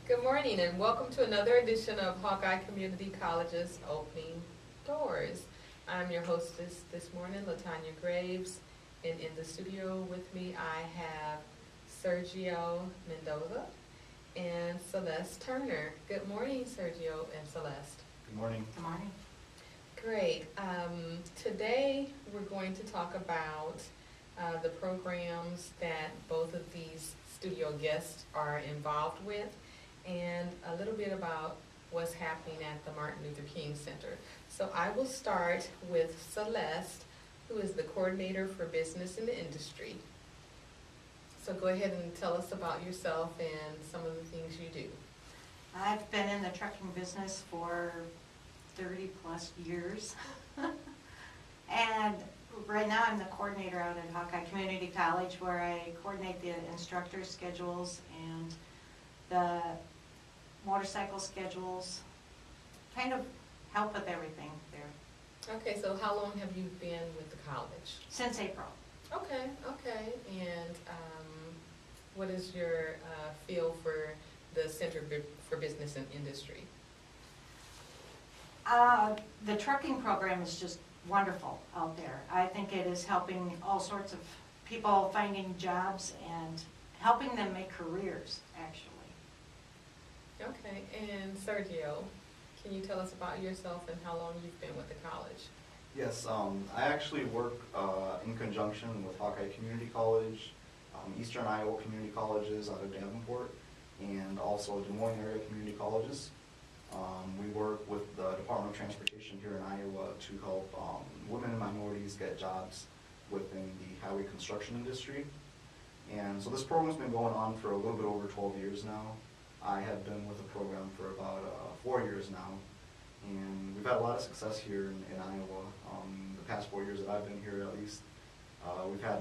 Good morning and welcome to another edition of Hawkeye Community College's Opening Doors. I'm your hostess this morning, Latanya Graves, and in the studio with me I have Sergio Mendoza and Celeste Turner. Good morning, Sergio and Celeste. Good morning. Good morning. Great. Today we're going to talk about the programs that both of these studio guests are involved with, and a little bit about what's happening at the Martin Luther King Center. So I will start with Celeste, who is the coordinator for business in the industry. So go ahead and tell us about yourself and some of the things you do. I've been in the trucking business for 30 plus years. And right now I'm the coordinator out at Hawkeye Community College, where I coordinate the instructor schedules and the motorcycle schedules, kind of help with everything there. Okay, so how long have you been with the college? Since April. Okay. And what is your feel for the Center for Business and Industry? The trucking program is just wonderful out there. I think it is helping all sorts of people finding jobs and helping them make careers, actually. Okay, and Sergio, can you tell us about yourself and how long you've been with the college? Yes, I actually work in conjunction with Hawkeye Community College, Eastern Iowa Community Colleges out of Davenport, and also Des Moines area community colleges. We work with the Department of Transportation here in Iowa to help women and minorities get jobs within the highway construction industry. And so this program's been going on for a little bit over 12 years now. I have been with the program for about 4 years now, and we've had a lot of success here in Iowa. The past 4 years that I've been here, at least, we've had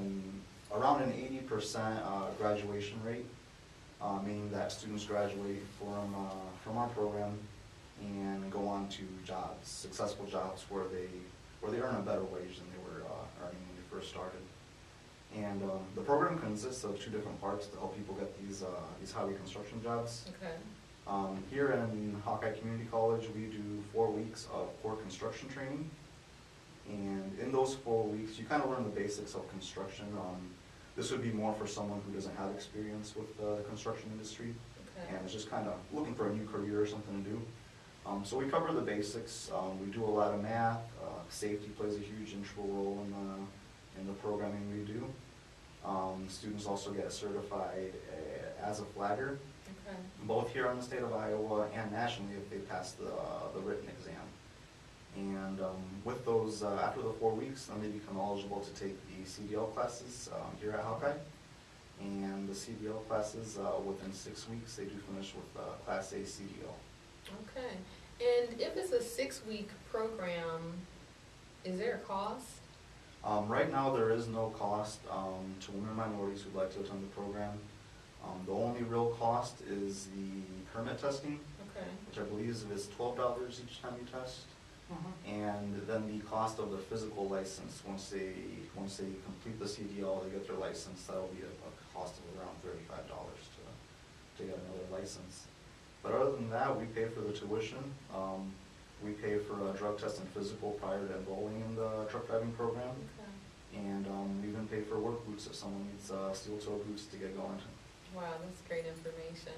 around an 80% graduation rate, meaning that students graduate from our program and go on to jobs, successful jobs where they earn a better wage than they were earning when they first started. And the program consists of two different parts to help people get these highway construction jobs. Okay. Here in Hawkeye Community College, we do 4 weeks of core construction training. And in those 4 weeks, you kind of learn the basics of construction. This would be more for someone who doesn't have experience with the construction industry, Okay. and is just kind of looking for a new career or something to do. So we cover the basics. We do a lot of math. Safety plays a huge integral role in the programming we do. Students also get certified as a flagger, Okay. both here in the state of Iowa and nationally if they pass the written exam. And with those, after the 4 weeks, then they become eligible to take the CDL classes here at Hawkeye. And the CDL classes, within 6 weeks, they do finish with Class A CDL. Okay. And if it's a 6-week program, is there a cost? Right now, there is no cost to women and minorities who'd like to attend the program. The only real cost is the permit testing, Okay. which I believe is $12 each time you test. Mm-hmm. And then the cost of the physical license, once they complete the CDL, they get their license, that'll be a cost of around $35 to get another license. But other than that, we pay for the tuition. We pay for a drug test and physical prior to enrolling in the truck driving program. Okay. And we even pay for work boots if someone needs steel toe boots to get going. Wow, that's great information.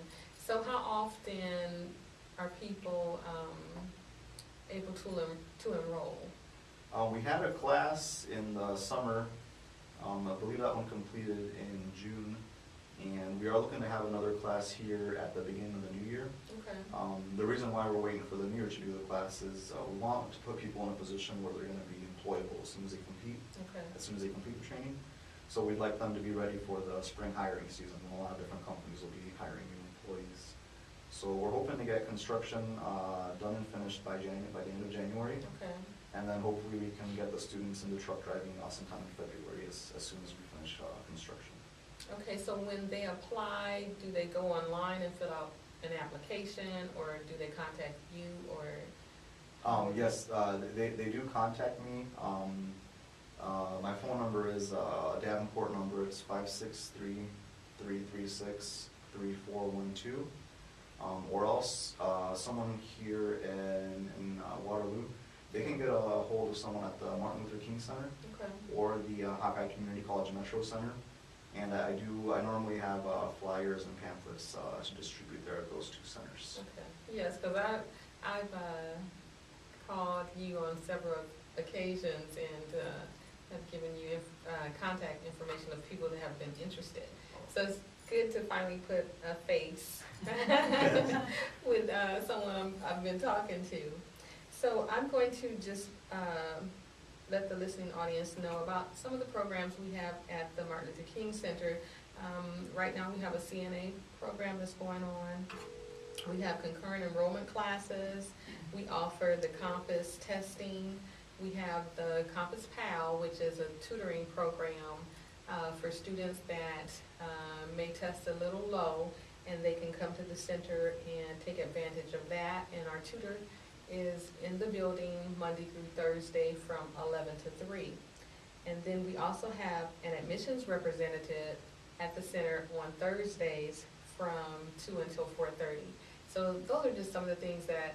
So how often are people able to enroll? We had a class in the summer. I believe that one completed in June. And we are looking to have another class here at the beginning of the new year. Okay. The reason why we're waiting for the new year to do the class is we want to put people in a position where they're going to be employable as soon as they complete. Okay. As soon as they complete the training. So we'd like them to be ready for the spring hiring season, and a lot of different companies will be hiring new employees. So we're hoping to get construction done and finished by the end of January. Okay. And then hopefully we can get the students into truck driving sometime in February as soon as we finish construction. Okay, so when they apply, do they go online and fill out an application, or do they contact you, or? Yes, they do contact me. My phone number is a Davenport number. It's 563-336-3412. Or else someone here in Waterloo, they can get a hold of someone at the Martin Luther King Center Okay. or the Hawkeye Community College Metro Center. And I normally have flyers and pamphlets to distribute there at those two centers. Okay. Yes, because I've called you on several occasions and have given you contact information of people that have been interested. So it's good to finally put a face with someone I've been talking to. So I'm going to just let the listening audience know about some of the programs we have at the Martin Luther King Center. Right now we have a CNA program that's going on. We have concurrent enrollment classes. We offer the Compass testing. We have the Compass PAL, which is a tutoring program for students that may test a little low, and they can come to the center and take advantage of that. And our tutor is in the building Monday through Thursday from 11 to 3. And then we also have an admissions representative at the center on Thursdays from 2 until 4:30. So those are just some of the things that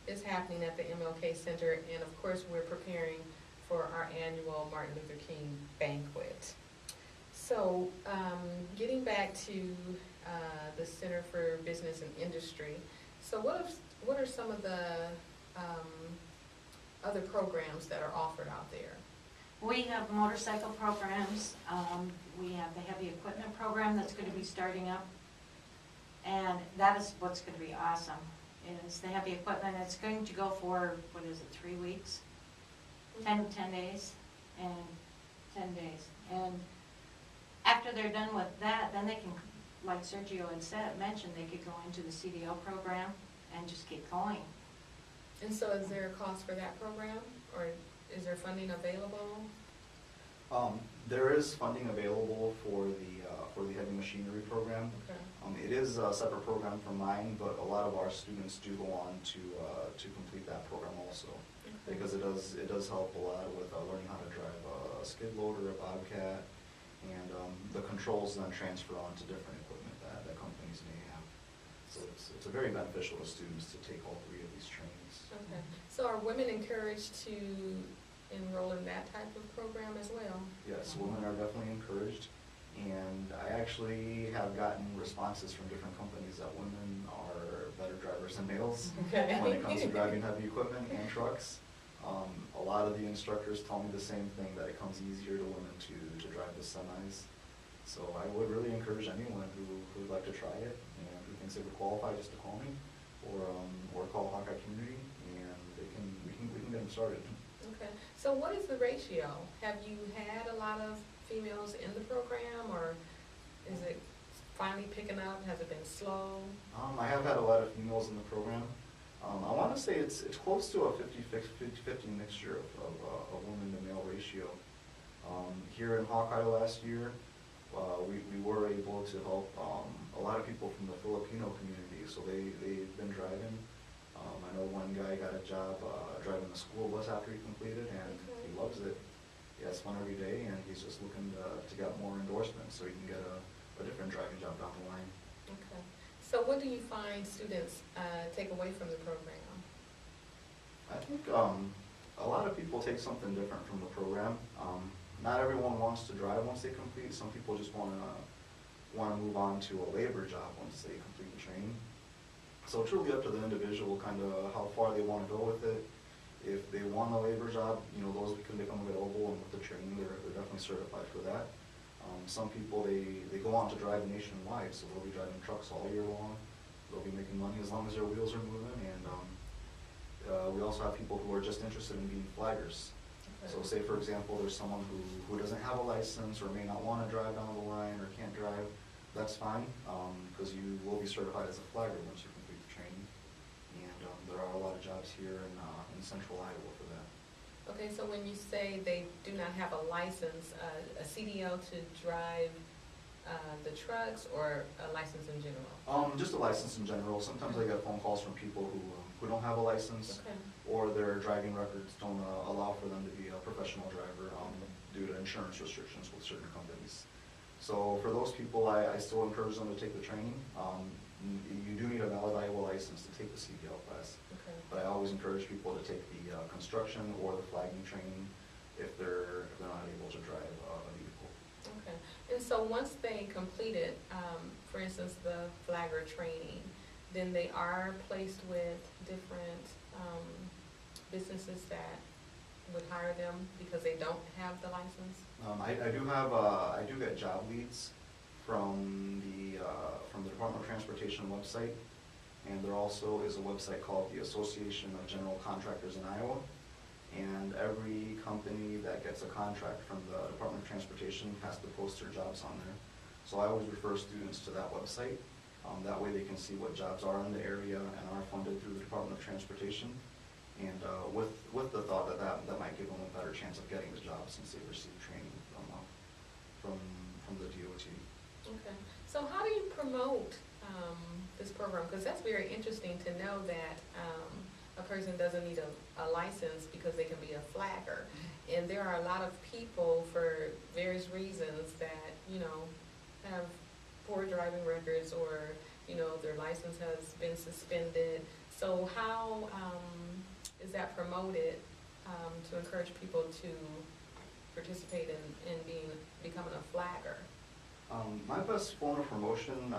is happening at the MLK Center. And of course, we're preparing for our annual Martin Luther King banquet. So getting back to the Center for Business and Industry. So what are some of the other programs that are offered out there? We have motorcycle programs. We have the heavy equipment program that's going to be starting up. And that is what's going to be awesome. It's the heavy equipment. It's going to go for, 3 weeks? 10 days and 10 days. And after they're done with that, then they can, like Sergio had mentioned, they could go into the CDL program and just get going. And so is there a cost for that program, or is there funding available? There is funding available for the heavy machinery program. Okay. It is a separate program from mine, but a lot of our students do go on to complete that program also, Okay. because it does help a lot with learning how to drive a skid loader, a Bobcat, and the controls then transfer on to different equipment that companies may have. So it's very beneficial to students to take all 3 of these trainings. Okay. So are women encouraged to enroll in that type of program as well? Yes, women are definitely encouraged, and I actually have gotten responses from different companies that women are better drivers than males Okay. when it comes to driving heavy equipment and trucks. A lot of the instructors tell me the same thing, that it comes easier to women to drive the semis. So I would really encourage anyone who would like to try it and who thinks they would qualify just to call me or call Hawkeye Community, and we can get them started. Okay. So what is the ratio? Have you had a lot of females in the program, or is it finally picking up? Has it been slow? I have had a lot of females in the program. I want to say it's close to a 50-50 mixture of women to male ratio. Here in Hawkeye last year, we were able to help a lot of people from the Filipino community, so they've been driving. I know one guy got a job driving the school bus after he completed, and Okay. he loves it. He has fun every day, and he's just looking to get more endorsements so he can get a different driving job down the line. Okay. So what do you find students take away from the program? I think a lot of people take something different from the program. Not everyone wants to drive once they complete. Some people just want to move on to a labor job once they complete the training. So it's really up to the individual, kind of how far they want to go with it. If they want a labor job, those can become available, and with the training, they're definitely certified for that. Some people, they go on to drive nationwide, so they'll be driving trucks all year long. They'll be making money as long as their wheels are moving, and we also have people who are just interested in being flaggers. Okay. So say, for example, there's someone who doesn't have a license or may not want to drive down the line or can't drive. That's fine, because you will be certified as a flagger once you complete the training. And there are a lot of jobs here in central Iowa for that. Okay, so when you say they do not have a license, a CDL to drive the trucks, or a license in general? Just a license in general. Sometimes I get phone calls from people who don't have a license, Okay. or their driving records don't allow for them to be a professional driver due to insurance restrictions with certain companies. So for those people, I still encourage them to take the training. You do need a valid always encourage people to take the construction or the flagging training if they're not able to drive a vehicle. Okay, and so once they complete it, for instance, the flagger training, then they are placed with different businesses that would hire them because they don't have the license? I do get job leads from the Department of Transportation website, and there also is a website called the Association of General Contractors in Iowa. And every company that gets a contract from the Department of Transportation has to post their jobs on there. So I always refer students to that website. That way they can see what jobs are in the area and are funded through the Department of Transportation. And with the thought that might give them a better chance of getting the job since they've received training from the DOT. Okay, so how do you promote this program? Because that's very interesting to know that a person doesn't need a license because they can be a flagger. And there are a lot of people for various reasons that, you know, have poor driving records or, you know, their license has been suspended. So how is that promoted to encourage people to participate in becoming a flagger? My best form of promotion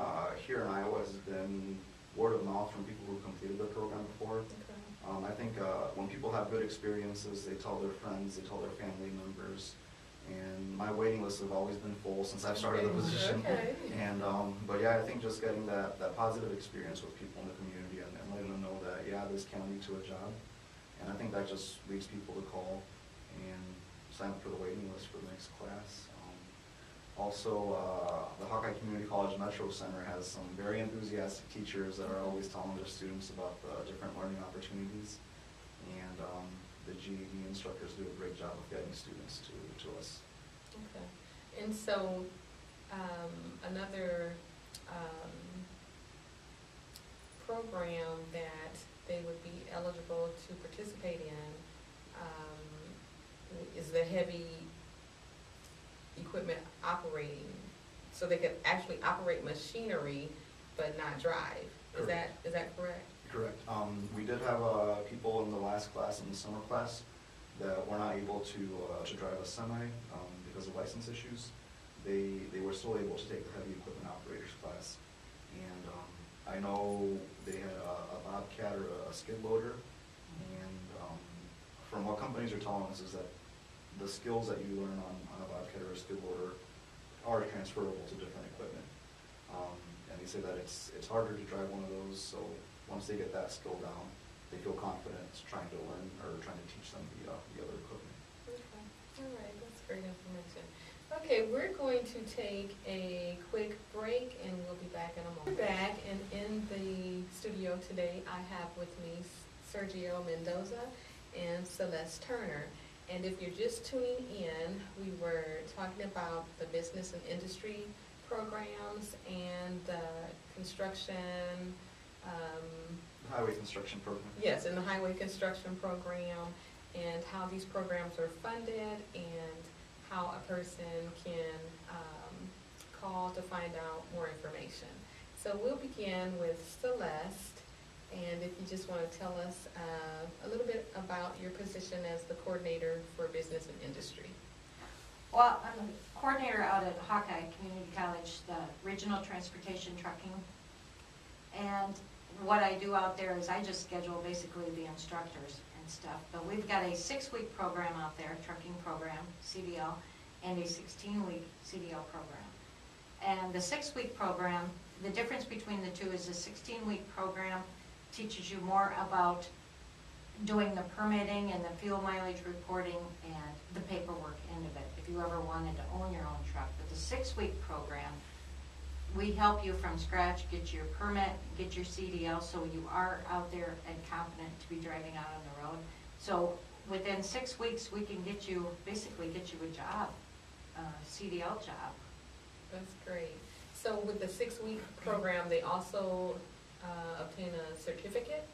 here in Iowa has been word of mouth from people who completed the program before. Okay. I think when people have good experiences, they tell their friends, they tell their family members, and my waiting lists have always been full since I've started the position. Okay. And but yeah, I think just getting that positive experience with people in the community and letting them know that yeah, this can lead to a job, and I think that just leads people to call and sign up for the waiting list for the next class. Also, the Hawkeye Community College Metro Center has some very enthusiastic teachers that are always telling their students about the different learning opportunities, and the GED instructors do a great job of getting students to us. Okay, and so another program that they would be eligible to participate in is the heavy equipment operating, so they could actually operate machinery but not drive. Is that correct? Correct. We did have people in the last class, in the summer class, that were not able to drive a semi because of license issues. They were still able to take the heavy equipment operators class, and I know they had a bobcat or a skid loader, and from what companies are telling us is that the skills that you learn on a bobcat or a skid loader are transferable to different equipment. And they say that it's harder to drive one of those, so once they get that skill down, they feel confident trying to learn or trying to teach them the other equipment. Okay, all right, that's great information. Okay, we're going to take a quick break and we'll be back in a moment. We're back, and in the studio today I have with me Sergio Mendoza and Celeste Turner. And if you're just tuning in, we were talking about the business and industry programs and the construction. Highway construction program. Yes, and the highway construction program, and how these programs are funded, and how a person can call to find out more information. So we'll begin with Celeste. And if you just want to tell us a little bit about your position as the coordinator for business and industry. Well, I'm the coordinator out at Hawkeye Community College, the regional transportation trucking. And what I do out there is I just schedule basically the instructors and stuff. But we've got a 6-week program out there, trucking program, CDL, and a 16-week CDL program. And the 6-week program, the difference between the two is the 16-week program teaches you more about doing the permitting and the fuel mileage reporting and the paperwork end of it, if you ever wanted to own your own truck. But the 6-week program, we help you from scratch, get your permit, get your CDL, so you are out there and competent to be driving out on the road. So within 6 weeks, we can basically get you a job, a CDL job. That's great. So with the 6-week program, they also obtain a certificate?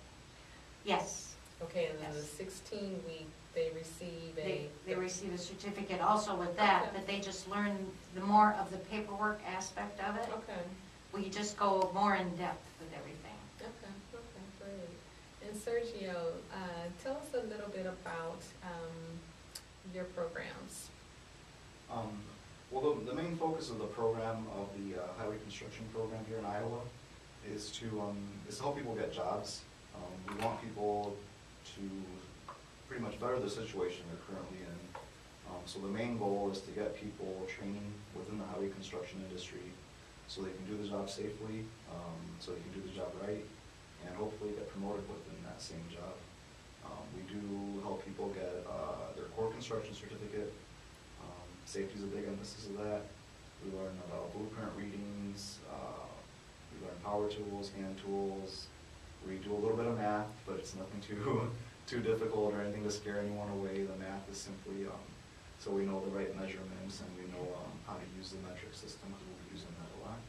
Yes. Okay, and then Yes. the 16-week, they receive They receive a certificate also with that, Okay. but they just learn the more of the paperwork aspect of it. Okay, We just go more in depth with everything. okay, great. And Sergio, tell us a little bit about your programs. Well, the main focus of the program, of the highway construction program here in Iowa, is to help people get jobs. We want people to pretty much better the situation they're currently in. So the main goal is to get people training within the highway construction industry so they can do the job safely, so they can do the job right, and hopefully get promoted within that same job. We do help people get their core construction certificate. Safety is a big emphasis of that. We learn about blueprint readings, we learn power tools, hand tools. We do a little bit of math, but it's nothing too difficult or anything to scare anyone away. The math is simply so we know the right measurements and we know how to use the metric system, because we'll be using that a lot.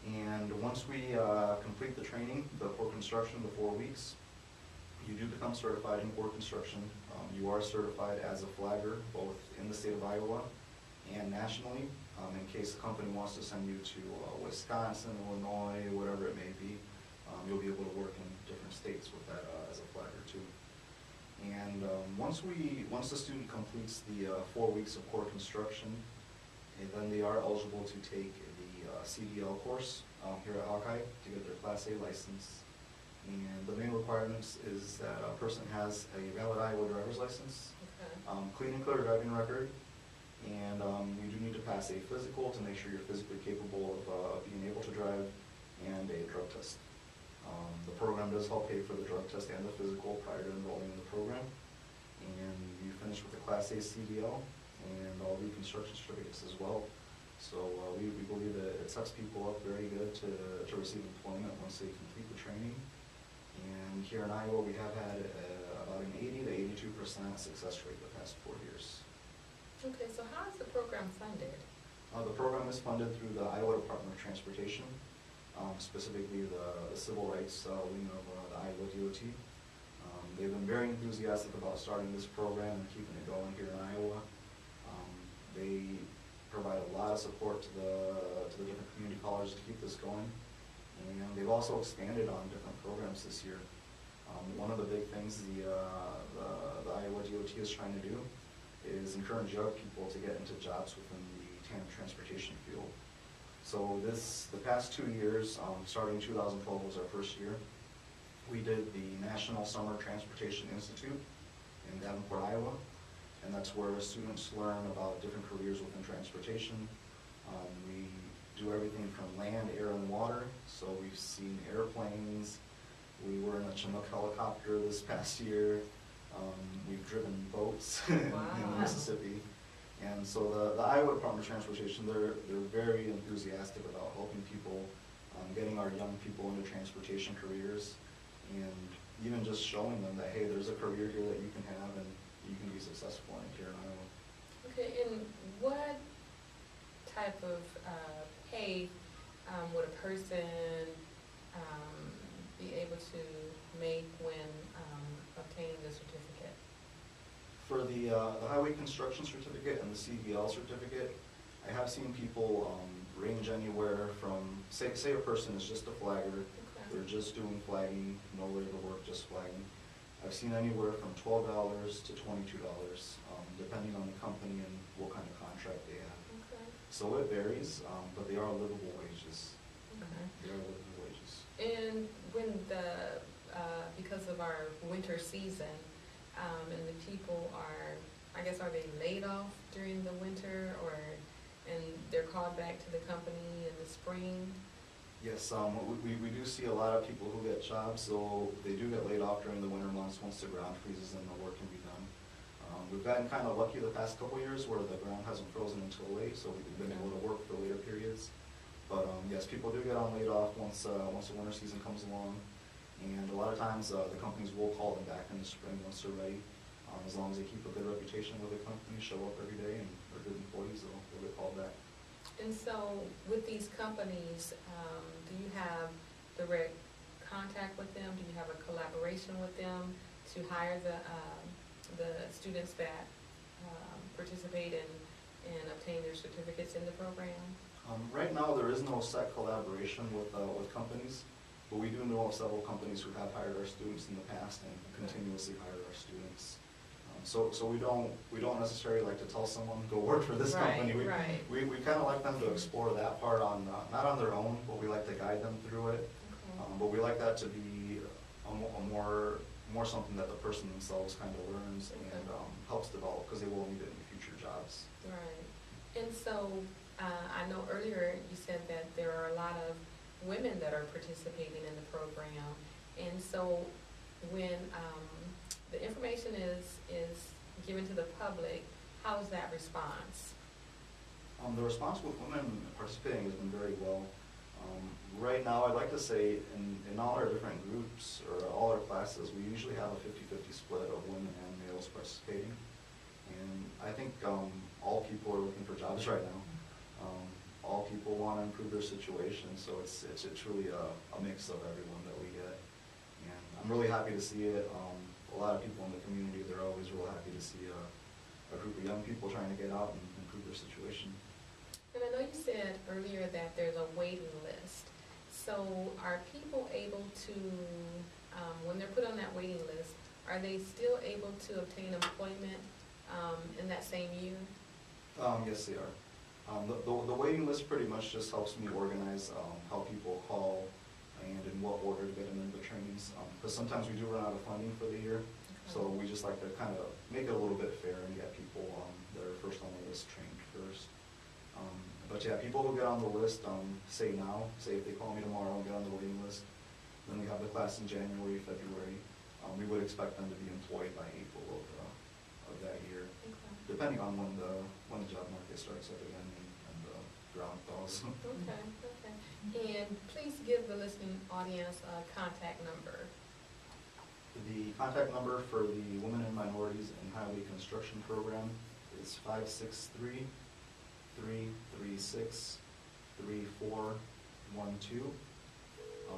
And once we complete the training, the core construction, the 4 weeks, you do become certified in core construction. You are certified as a flagger, both in the state of Iowa and nationally. In case a company wants to send you to Wisconsin, Illinois, whatever it may be, you'll be able to work in different states with that as a flagger too. And once the student completes the 4 weeks of core construction, then they are eligible to take the CDL course here at Hawkeye to get their Class A license. And the main requirements is that a person has a valid Iowa driver's license, Okay. clean and clear driving record, and you do need to pass a physical to make sure you're physically capable of being able to drive, and a drug test. The program does help pay for the drug test and the physical prior to enrolling in the program. And you finish with the Class A CDL and all the construction certificates as well. So we believe that it sets people up very good to receive employment once they complete the training. And here in Iowa, we have had about an 80 to 82% success rate the past 4 years. Okay, so how is the program funded? The program is funded through the Iowa Department of Transportation, specifically the civil rights wing of the Iowa DOT. They've been very enthusiastic about starting this program and keeping it going here in Iowa. They provide a lot of support to the different community colleges to keep this going. And they've also expanded on different programs this year. One of the big things the Iowa DOT is trying to do is encourage young people to get into jobs within the tandem transportation field. So the past 2 years, starting 2012 was our first year, we did the National Summer Transportation Institute in Davenport, Iowa, and that's where students learn about different careers within transportation. We do everything from land, air, and water. So we've seen airplanes. We were in a Chinook helicopter this past year. We've driven boats in Mississippi. And so the Iowa Department of Transportation, they're very enthusiastic about helping people, getting our young people into transportation careers, and even just showing them that, hey, there's a career here that you can have and you can be successful in here in Iowa. Okay, and what type of pay would a person be able to make when obtaining the certificate? For the highway construction certificate and the CDL certificate, I have seen people range anywhere from, say a person is just a flagger, Okay. they're just doing flagging, no labor work, just flagging. I've seen anywhere from $12 to $22, depending on the company and what kind of contract they have. Okay. So it varies, but they are livable wages. Okay. They are livable wages. And when because of our winter season, and the people are, I guess, are they laid off during the winter, and they're called back to the company in the spring? Yes, we do see a lot of people who get jobs, so they do get laid off during the winter months once the ground freezes and the work can be done. We've gotten kind of lucky the past couple years where the ground hasn't frozen until late, so we've been able to work for later periods. But yes, people do get on laid off once the winter season comes along. And a lot of times the companies will call them back in the spring once they're ready. As long as they keep a good reputation with the company, show up every day, and they're good employees, they'll get called back. And so with these companies, do you have direct contact with them? Do you have a collaboration with them to hire the students that participate and obtain their certificates in the program? Right now, there is no set collaboration with companies. But we do know of several companies who have hired our students in the past and continuously hire our students. So we don't necessarily like to tell someone, go work for this Right, company. right. We kind of like them to explore that part on, not on their own, but we like to guide them through it. Okay. But we like that to be a more something that the person themselves kind of learns and helps develop, because they will need it in future jobs. Right. And so, I know earlier you said that there are a lot of women that are participating in the program. And so when the information is given to the public, how is that response? The response with women participating has been very well. Right now, I'd like to say in all our different groups or all our classes, we usually have a 50-50 split of women and males participating. And I think all people are looking for jobs right now. All people want to improve their situation, so it's truly a mix of everyone that we get. And I'm really happy to see it. A lot of people in the community, they're always real happy to see a group of young people trying to get out and improve their situation. And I know you said earlier that there's a waiting list. So are people able to, when they're put on that waiting list, are they still able to obtain employment in that same year? Yes, they are. The waiting list pretty much just helps me organize how people call and in what order to get them into the trainings. Because sometimes we do run out of funding for the year, so we just like to kind of make it a little bit fair and get people that are first on the list trained first. But yeah, people who get on the list, say if they call me tomorrow and get on the waiting list, then we have the class in January, February. We would expect them to be employed by April of that year, depending on when the job market starts up again and the ground thaws. Okay, okay. And please give the listening audience a contact number. The contact number for the Women and Minorities in Highway Construction Program is 563-336-3412.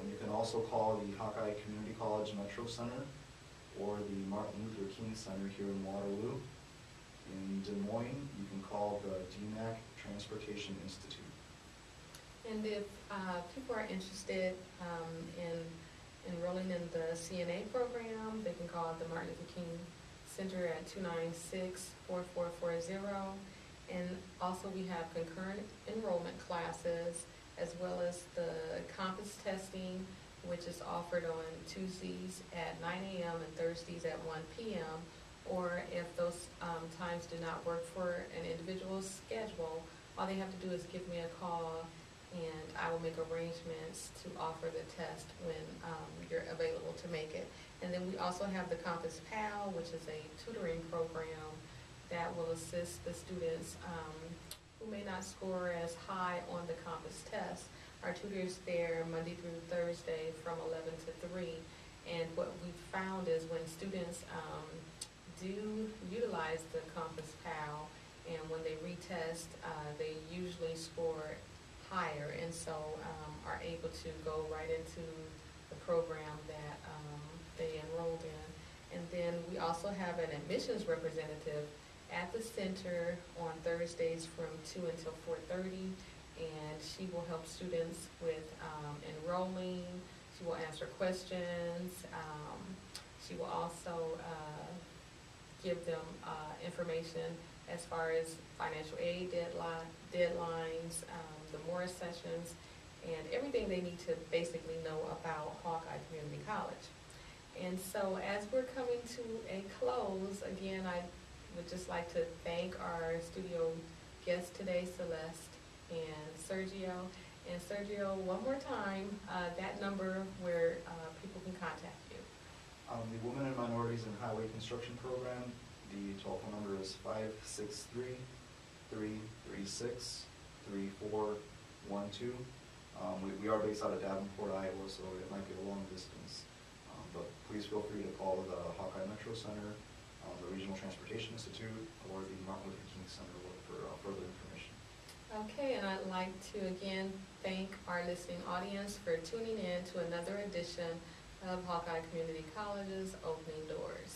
You can also call the Hawkeye Community College Metro Center or the Martin Luther King Center here in Waterloo. In Des Moines, you can call the DMAC Transportation Institute. And if people are interested in enrolling in the CNA program, they can call the Martin Luther King Center at 296-4440. And also we have concurrent enrollment classes, as well as the compass testing, which is offered on Tuesdays at 9 a.m. and Thursdays at 1 p.m. Or if those times do not work for an individual's schedule, all they have to do is give me a call and I will make arrangements to offer the test when you're available to make it. And then we also have the Compass PAL, which is a tutoring program that will assist the students who may not score as high on the Compass test. Our tutors there Monday through Thursday from 11 to 3. And what we've found is when students do utilize the Compass PAL, and when they retest, they usually score higher, and so are able to go right into the program that they enrolled in. And then we also have an admissions representative at the center on Thursdays from 2 until 4:30, and she will help students with enrolling. She will answer questions. She will also give them information as far as financial aid deadlines, the Morris sessions, and everything they need to basically know about Hawkeye Community College. And so as we're coming to a close, again, I would just like to thank our studio guests today, Celeste and Sergio. And Sergio, one more time, that number where people can contact you. The Women and Minorities in Highway Construction Program, the telephone number is 563-336-3412. We are based out of Davenport, Iowa, so it might be a long distance. But please feel free to call the Hawkeye Metro Center, the Regional Transportation Institute, or the Martin Luther King Center for further information. Okay, and I'd like to again thank our listening audience for tuning in to another edition of Hawkeye Community College's Opening Doors.